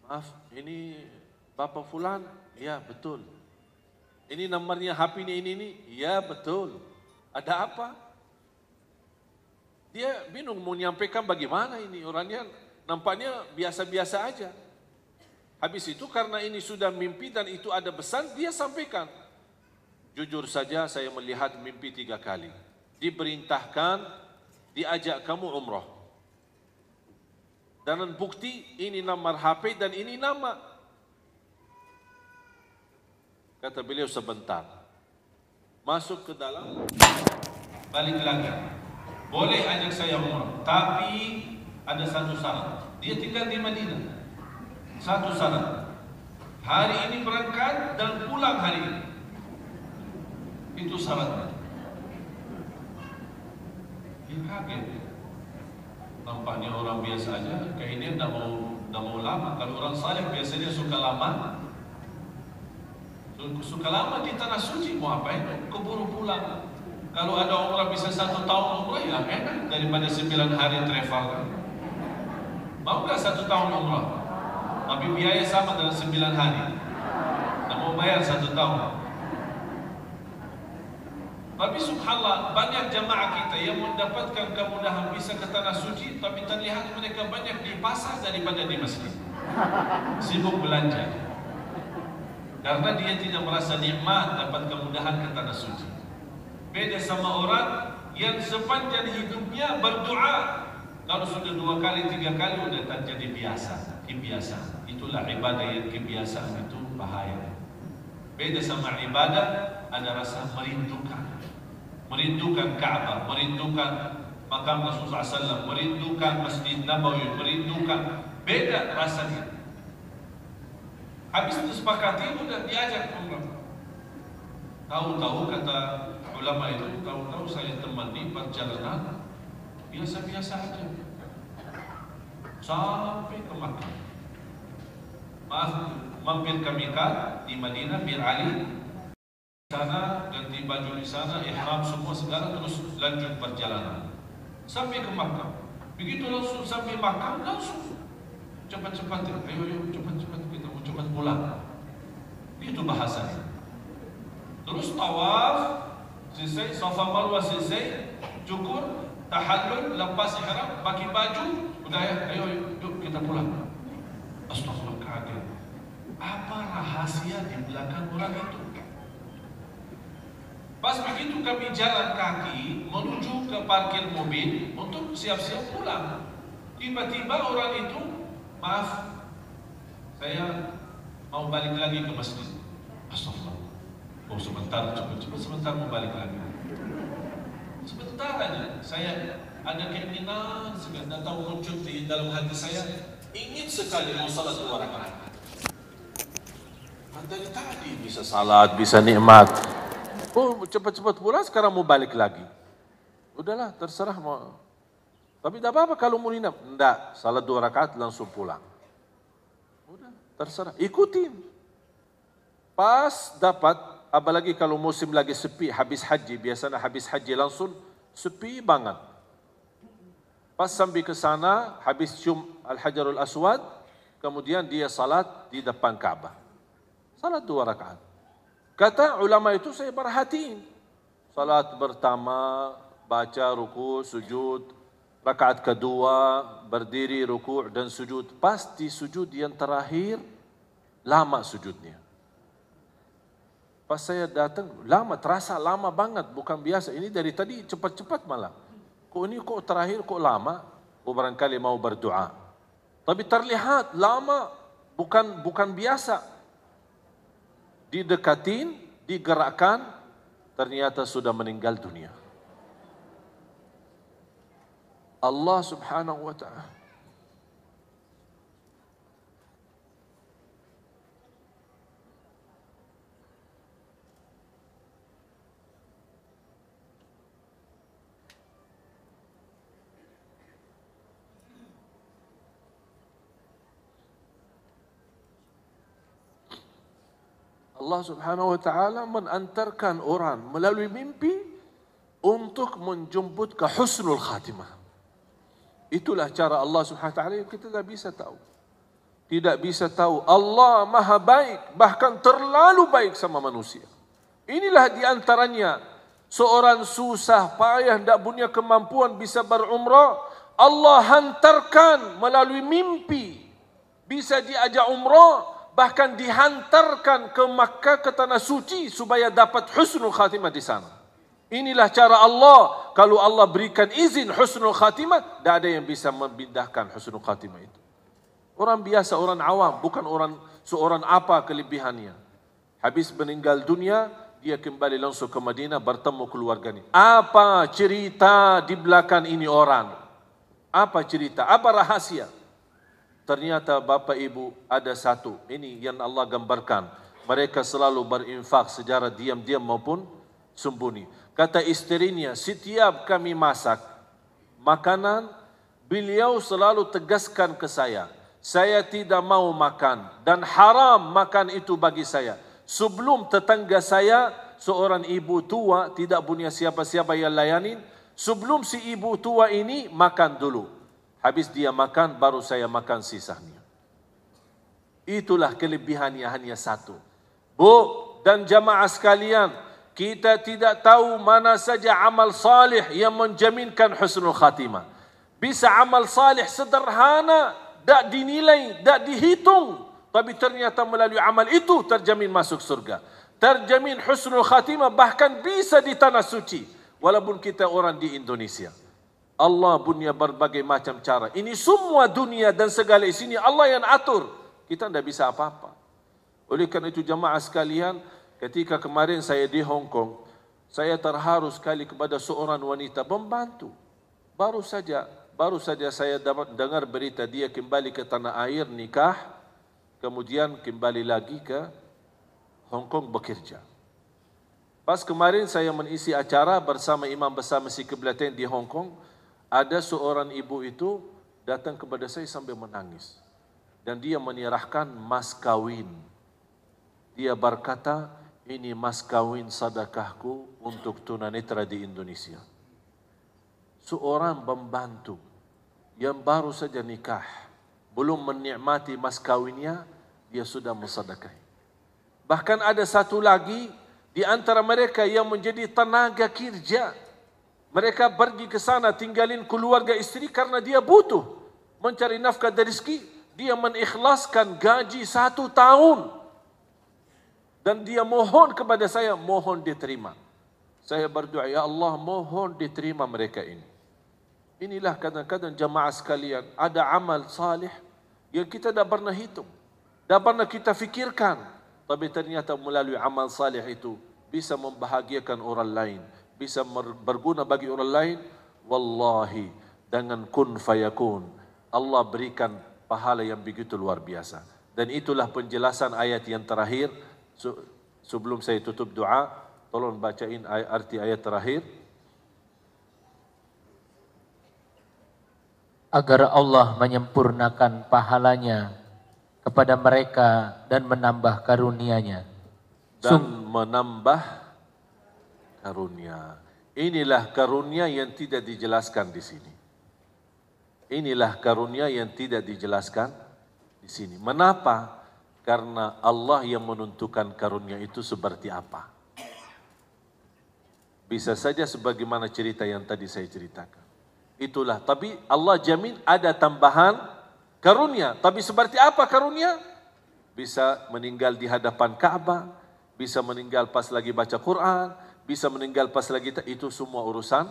[SPEAKER 1] Maaf, ini Bapak Fulan? Ya, betul. Ini nomornya HP-nya ini? Ya, betul. Ada apa? Dia bingung mau menyampaikan bagaimana ini. Orangnya nampaknya biasa-biasa aja. Habis itu karena ini sudah mimpi dan itu ada pesan, dia sampaikan. Jujur saja saya melihat mimpi 3 kali. Diperintahkan, diajak kamu umrah. Dan bukti ini nomor HP dan ini nama. Kata beliau sebentar. Masuk ke dalam, balik lagi. Boleh ajak saya umrah, tapi ada satu syarat. Dia tinggal di Madinah. Satu syarat. Hari ini berangkat dan pulang hari ini. Itu syaratnya. Dia kaget. Nampaknya orang biasa aja. Kayak ini tidak mau lama. Kalau orang saleh biasanya suka lama. Suka lama di tanah suci. Mau apa itu? Keburu pulang. Kalau ada umrah bisa 1 tahun umrah, ya enak daripada 9 hari travel. Mau nggak 1 tahun umrah? Tapi biaya sama dengan 9 hari. Tak mau bayar 1 tahun. Tapi subhanallah, banyak jamaah kita yang mendapatkan kemudahan bisa ke tanah suci, tapi terlihat mereka banyak di pasar daripada di masjid. Sibuk belanja. Karena dia tidak merasa nikmat dapat kemudahan ke tanah suci. Beda sama orang yang sepanjang hidupnya berdoa. Kalau sudah 2 kali, 3 kali sudah tak jadi biasa, kebiasaan. Itulah ibadah yang kebiasaan itu bahaya. Beda sama ibadah, ada rasa merindukan. Merindukan Ka'bah, merindukan makam Rasulullah SAW, merindukan Masjid Nabawi, merindukan. Beda rasanya. Habis disepakati, sudah diajak umrah. Tahu-tahu kata ulama itu, tahu-tahu saya temani perjalanan biasa-biasa aja sampai ke Makkah. Maaf, mampir ke Miqat di Madinah, Bir Ali sana, ganti baju di sana, ihram semua segala, terus lanjut perjalanan sampai ke Makkah. Begitu langsung sampai Makkah, langsung cepat-cepat, ayo cepat-cepat, kita mau cepat pulang. Itu bahasanya. Terus tawaf selesai, Safa Marwah selesai, cukur, tahallul, lepas ihram, pakai baju, udah ya, ayo yuk kita pulang. Astagfirullah, kaget. Apa rahasia di belakang orang itu? Pas begitu kami jalan kaki menuju ke parkir mobil untuk siap-siap pulang. Tiba-tiba orang itu, maaf, saya mau balik lagi ke masjid. Astagfirullah. Oh sebentar, cepat-cepat sebentar mau balik lagi. Sebentar aja, saya ada keinginan sekali, tak tahu muncul di dalam hati saya, ingin sekali mau salat 2 rakaat. Dari tadi bisa salat, bisa nikmat. Oh cepat-cepat pulang, sekarang mau balik lagi. Udahlah, terserah mau. Tapi tak apa-apa kalau mau nginap. Enggak, salat 2 rakaat langsung pulang. Udah, terserah, ikutin. Pas dapat. Apalagi kalau musim lagi sepi, habis haji, biasanya habis haji langsung sepi banget. Pas sampai ke sana, habis cium Al-Hajarul Aswad, kemudian dia salat di depan Ka'bah. Salat 2 rakaat. Kata ulama itu saya perhatiin. Salat pertama, baca ruku, sujud. Rakaat kedua, berdiri, ruku' dan sujud. Pas di sujud yang terakhir, lama sujudnya. Pas saya datang, lama, terasa lama banget, bukan biasa. Ini dari tadi cepat-cepat malah. Kok ini kok terakhir kok lama? Oh barangkali mau berdoa. Tapi terlihat lama, bukan biasa. Didekatin, digerakkan, ternyata sudah meninggal dunia. Allah subhanahu wa ta'ala. Allah subhanahu wa ta'ala mengantarkan orang melalui mimpi untuk menjemput ke husnul khatimah. Itulah cara Allah subhanahu wa ta'ala yang kita tidak bisa tahu. Tidak bisa tahu. Allah maha baik, bahkan terlalu baik sama manusia. Inilah diantaranya seorang susah payah, tidak punya kemampuan bisa berumrah. Allah hantarkan melalui mimpi. Bisa diajak umrah. Bahkan dihantarkan ke Makkah, ke tanah suci supaya dapat husnul khatimah di sana. Inilah cara Allah. Kalau Allah berikan izin husnul khatimah, tidak ada yang bisa membindahkan husnul khatimah itu. Orang biasa, orang awam, bukan seorang apa kelebihannya. Habis meninggal dunia, dia kembali langsung ke Madinah bertemu keluarganya. Apa cerita di belakang ini orang? Apa cerita? Apa rahasia? Ternyata Bapak Ibu ada satu, ini yang Allah gambarkan. Mereka selalu berinfak secara diam-diam maupun sembunyi. Kata istrinya, setiap kami masak makanan, beliau selalu tegaskan ke saya tidak mau makan dan haram makan itu bagi saya. Sebelum tetangga saya, seorang ibu tua tidak punya siapa-siapa yang layanin, sebelum si ibu tua ini makan dulu. Habis dia makan, baru saya makan sisanya. Itulah kelebihannya hanya satu. Bu dan jamaah sekalian, kita tidak tahu mana saja amal salih yang menjaminkan husnul khatimah. Bisa amal salih sederhana, tak dinilai, tak dihitung. Tapi ternyata melalui amal itu terjamin masuk surga. Terjamin husnul khatimah, bahkan bisa di tanah suci. Walaupun kita orang di Indonesia. Allah punya berbagai macam cara. Ini semua dunia dan segala isinya Allah yang atur. Kita tidak bisa apa-apa. Oleh karena itu jamaah sekalian, ketika kemarin saya di Hong Kong, saya terharu sekali kepada seorang wanita pembantu. Baru saja saya dapat dengar berita dia kembali ke tanah air nikah, kemudian kembali lagi ke Hong Kong bekerja. Pas kemarin saya mengisi acara bersama Imam Besar Masjid Qiblatain di Hong Kong, ada seorang ibu itu datang kepada saya sambil menangis. Dan dia menyerahkan mas kawin. Dia berkata, ini mas kawin sedekahku untuk tunanetra di Indonesia. Seorang pembantu yang baru saja nikah, belum menikmati mas kawinnya, dia sudah mensedekahi. Bahkan ada satu lagi di antara mereka yang menjadi tenaga kerja. Mereka pergi ke sana tinggalin keluarga istri karena dia butuh mencari nafkah dan rezeki. Dia mengikhlaskan gaji 1 tahun. Dan dia mohon kepada saya, mohon diterima. Saya berdoa, ya Allah mohon diterima mereka ini. Inilah kadang-kadang jamaah sekalian, ada amal salih yang kita tidak pernah hitung. Tidak pernah kita fikirkan. Tapi ternyata melalui amal salih itu bisa membahagiakan orang lain. Bisa berguna bagi orang lain. Wallahi, dengan kun fayakun, Allah berikan pahala yang begitu luar biasa. Dan itulah penjelasan ayat yang terakhir. Sebelum saya tutup doa, tolong bacain arti ayat terakhir.
[SPEAKER 3] Agar Allah menyempurnakan pahalanya kepada mereka dan menambah karunia-Nya.
[SPEAKER 1] Dan menambah karunia. Inilah karunia yang tidak dijelaskan di sini. Inilah karunia yang tidak dijelaskan di sini. Mengapa? Karena Allah yang menentukan karunia itu seperti apa. Bisa saja sebagaimana cerita yang tadi saya ceritakan. Itulah. Tapi Allah jamin ada tambahan karunia. Tapi seperti apa karunia? Bisa meninggal di hadapan Ka'bah. bisa meninggal pas lagi baca Quran, bisa meninggal pas lagi, itu semua urusan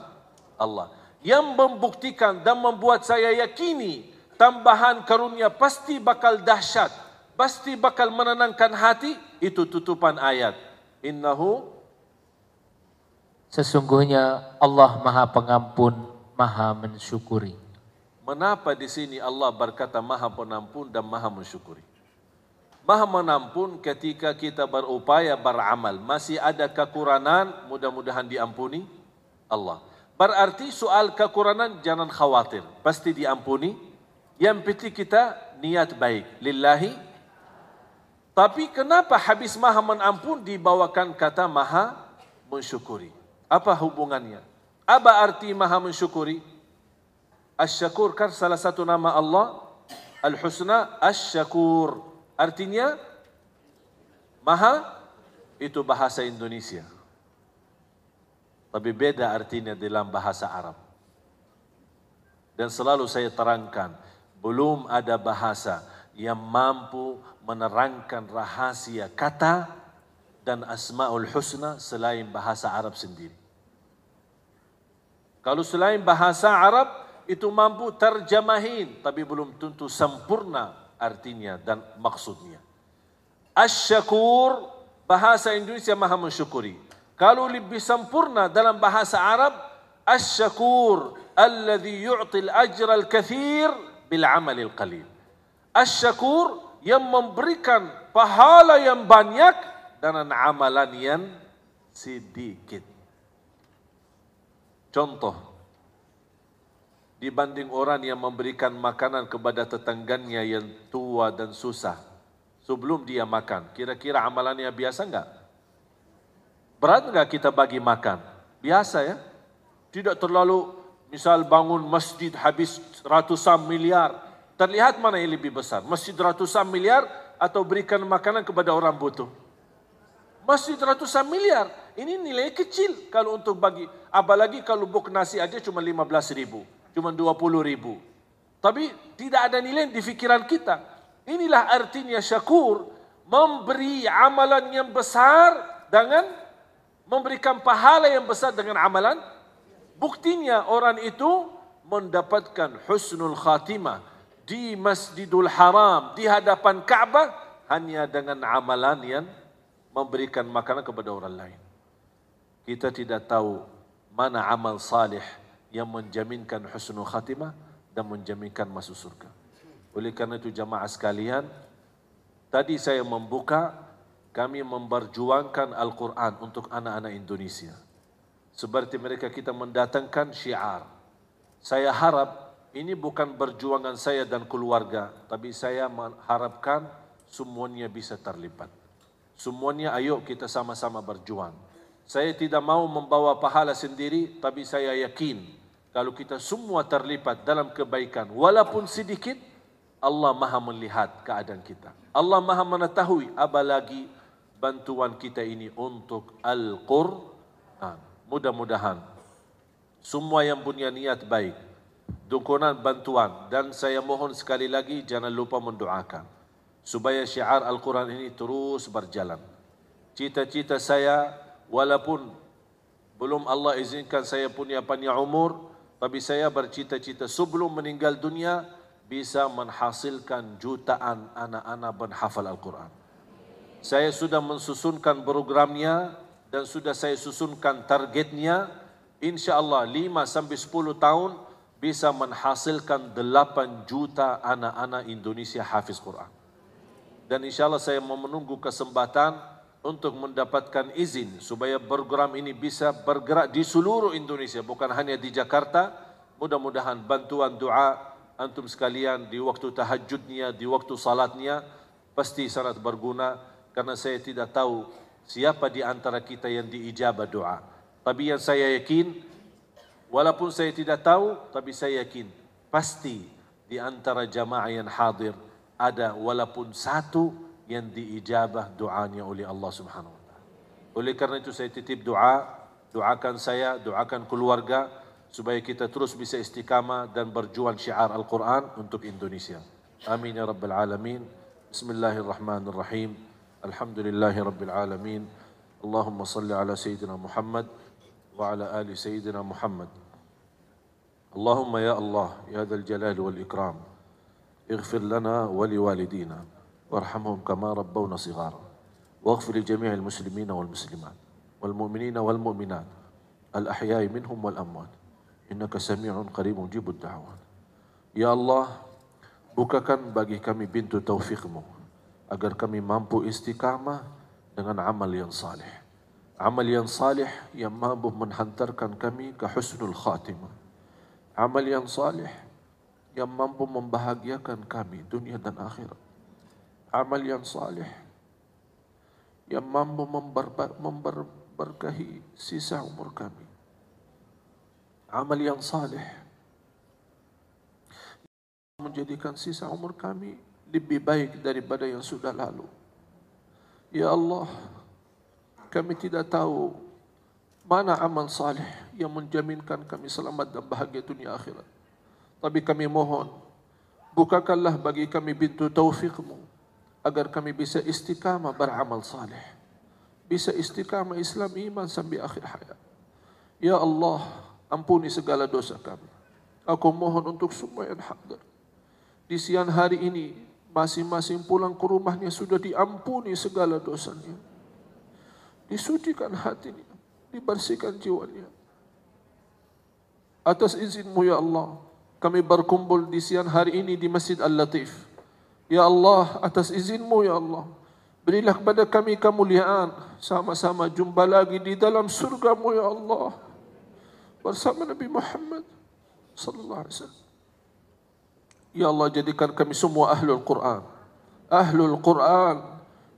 [SPEAKER 1] Allah. Yang membuktikan dan membuat saya yakini tambahan karunia pasti bakal dahsyat, pasti bakal menenangkan hati, itu tutupan ayat. Innahu,
[SPEAKER 3] sesungguhnya Allah Maha Pengampun, Maha Mensyukuri.
[SPEAKER 1] Mengapa di sini Allah berkata Maha Pengampun dan Maha Mensyukuri? Maha Mengampun ketika kita berupaya beramal, masih ada kekurangan, mudah-mudahan diampuni Allah. Berarti soal kekurangan jangan khawatir, pasti diampuni. Yang penting kita niat baik, lillahi. Tapi kenapa habis Maha Mengampun dibawakan kata Maha Mensyukuri? Apa hubungannya? Apa arti Maha Mensyukuri? Asy-Syakur kan salah satu nama Allah. Al-Husna Asy-Syakur. Artinya Maha, itu bahasa Indonesia. Tapi beda artinya dalam bahasa Arab. Dan selalu saya terangkan, belum ada bahasa yang mampu menerangkan rahasia kata dan Asmaul Husna selain bahasa Arab sendiri. Kalau selain bahasa Arab itu mampu terjemahin, tapi belum tentu sempurna artinya dan maksudnya. Asy-Syakur, bahasa Indonesia Maha Mensyukuri. Kalau lebih sempurna dalam bahasa Arab, Asy-Syakur alladhi yu'til ajra al-kathir bil amal al-qalil. Asy-Syakur yang memberikan pahala yang banyak dengan amalan yang sedikit. Contoh, dibanding orang yang memberikan makanan kepada tetangganya yang tua dan susah sebelum dia makan, kira-kira amalannya biasa enggak? Berat enggak kita bagi makan? Biasa ya? Tidak terlalu, misal bangun masjid habis ratusan miliar, terlihat mana yang lebih besar? Masjid ratusan miliar atau berikan makanan kepada orang butuh? Masjid ratusan miliar, ini nilai kecil kalau untuk bagi, apalagi kalau buk nasi aja cuma 15.000. Cuma 20.000. Tapi tidak ada nilai di fikiran kita. Inilah artinya syakur, memberi amalan yang besar dengan memberikan pahala yang besar dengan amalan. Buktinya orang itu mendapatkan husnul khatimah di Masjidul Haram, di hadapan Ka'bah, hanya dengan amalan yang memberikan makanan kepada orang lain. Kita tidak tahu mana amal salih yang menjaminkan husnul khatimah dan menjaminkan masuk surga. Oleh karena itu jamaah sekalian, tadi saya membuka, kami memperjuangkan Al-Quran untuk anak-anak Indonesia. Seperti mereka kita mendatangkan syiar. Saya harap ini bukan perjuangan saya dan keluarga, tapi saya mengharapkan semuanya bisa terlibat. Semuanya ayo kita sama-sama berjuang. Saya tidak mau membawa pahala sendiri, tapi saya yakin kalau kita semua terlibat dalam kebaikan, walaupun sedikit, Allah Maha melihat keadaan kita. Allah Maha mengetahui, apalagi bantuan kita ini untuk Al-Quran. Mudah-mudahan semua yang punya niat baik, dukungan bantuan, dan saya mohon sekali lagi jangan lupa mendoakan supaya syiar Al-Quran ini terus berjalan. Cita-cita saya, walaupun belum Allah izinkan saya punya panjang umur, tapi saya bercita-cita sebelum meninggal dunia bisa menghasilkan jutaan anak-anak penghafal Al-Quran. Saya sudah mensusunkan programnya dan sudah saya susunkan targetnya. InsyaAllah 5-10 tahun bisa menghasilkan 8 juta anak-anak Indonesia hafiz Quran. Dan insyaAllah saya mau menunggu kesempatan untuk mendapatkan izin supaya program ini bisa bergerak di seluruh Indonesia, bukan hanya di Jakarta. Mudah-mudahan bantuan doa antum sekalian di waktu tahajudnya, di waktu salatnya pasti sangat berguna, karena saya tidak tahu siapa di antara kita yang diijabah doa. Tapi yang saya yakin, walaupun saya tidak tahu, tapi saya yakin pasti di antara jamaah yang hadir ada walaupun satu yang diijabah doanya oleh Allah Subhanahu wa taala. Oleh karena itu saya titip doa, doakan saya, doakan keluarga supaya kita terus bisa istiqamah dan berjuang syiar Al-Quran untuk Indonesia. Amin ya rabbal alamin. Bismillahirrahmanirrahim. Alhamdulillahi Rabbil Alamin. Allahumma salli ala Sayyidina Muhammad wa ala ali Sayyidina Muhammad. Allahumma ya Allah, ya Dzal Jalali wal Ikram, ighfir lana wa liwalidina warhamhum kama rabbawna shighara. Waghfir li jami'il muslimina wal muslimat wal mu'minina wal mu'minat al ahya'i minhum wal amwat. Innaka sami'un qaribun mujibud da'wat. Ya Allah, bukakan bagi kami pintu taufikmu agar kami mampu istiqamah dengan amal yang salih. Amal yang salih yang mampu menghantarkan kami ke husnul khatimah. Amal yang salih yang mampu membahagiakan kami dunia dan akhirat. Amal yang salih yang mampu memberkahi sisa umur kami. Amal yang salih menjadikan sisa umur kami lebih baik daripada yang sudah lalu. Ya Allah, kami tidak tahu mana amal salih yang menjaminkan kami selamat dan bahagia dunia akhirat. Tapi kami mohon, bukakanlah bagi kami pintu taufikmu agar kami bisa istiqamah beramal salih, bisa istiqamah Islam iman sampai akhir hayat. Ya Allah, ampuni segala dosa kami. Aku mohon untuk semua yang hadir di siang hari ini, masing-masing pulang ke rumahnya sudah diampuni segala dosanya, disucikan hatinya, dibersihkan jiwanya. Atas izin-Mu ya Allah, kami berkumpul di siang hari ini di Masjid Al-Latif. Ya Allah, atas izin-Mu ya Allah, berilah kepada kami kemuliaan, sama-sama jumpa lagi di dalam surga-Mu ya Allah, bersama Nabi Muhammad sallallahu alaihi wasallam. Ya Allah, jadikan kami semua ahlul Quran. Ahlul Quran.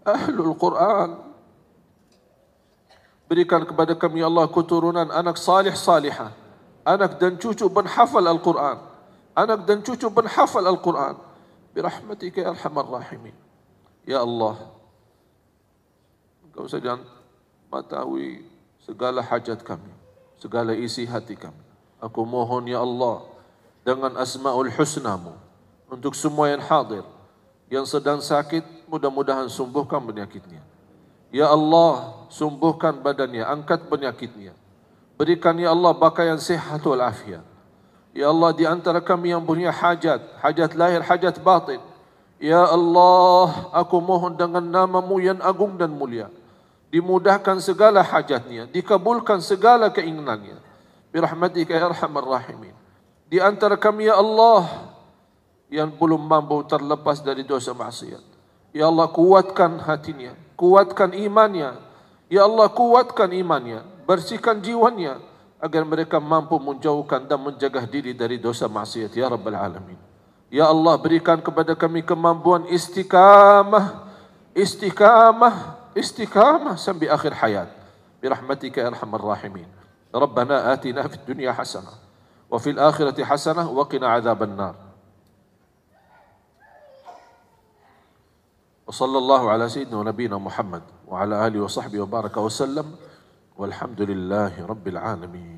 [SPEAKER 1] Ahlul Quran. Berikan kepada kami ya Allah keturunan anak salih salihah, anak dan cucu penghafal Al-Quran, anak dan cucu penghafal Al-Quran. Birahmatika ya arhamar rahimin. Ya Allah, Engkau saja mengetahui segala hajat kami, segala isi hati kami. Aku mohon ya Allah dengan asmaul husnamu untuk semua yang hadir, yang sedang sakit, mudah-mudahan sembuhkan penyakitnya. Ya Allah, sembuhkan badannya, angkat penyakitnya. Berikan ya Allah pakaian sehat wal afiat. Ya Allah, di antara kami yang punya hajat, hajat lahir, hajat batin, ya Allah, aku mohon dengan nama-Mu yang agung dan mulia, dimudahkan segala hajatnya, dikabulkan segala keinginannya. Birahmatika ya arhamar rahimin. Di antara kami ya Allah yang belum mampu terlepas dari dosa maksiat, ya Allah, kuatkan hatinya, kuatkan imannya. Ya Allah, kuatkan imannya, bersihkan jiwanya agar mereka mampu menjauhkan dan menjaga diri dari dosa maksiat ya Rabbal Alamin. Ya Allah, berikan kepada kami kemampuan istiqamah, istiqamah, istiqamah sampai akhir hayat. Birahmatika ya arhamar rahimin. Rabbana atina fid dunya hasanah wa fil akhirati hasanah wa qina adzaban nar. وصلى الله على سيدنا ونبينا محمد وعلى آله وصحبه وبارك وسلم والحمد لله رب العالمين.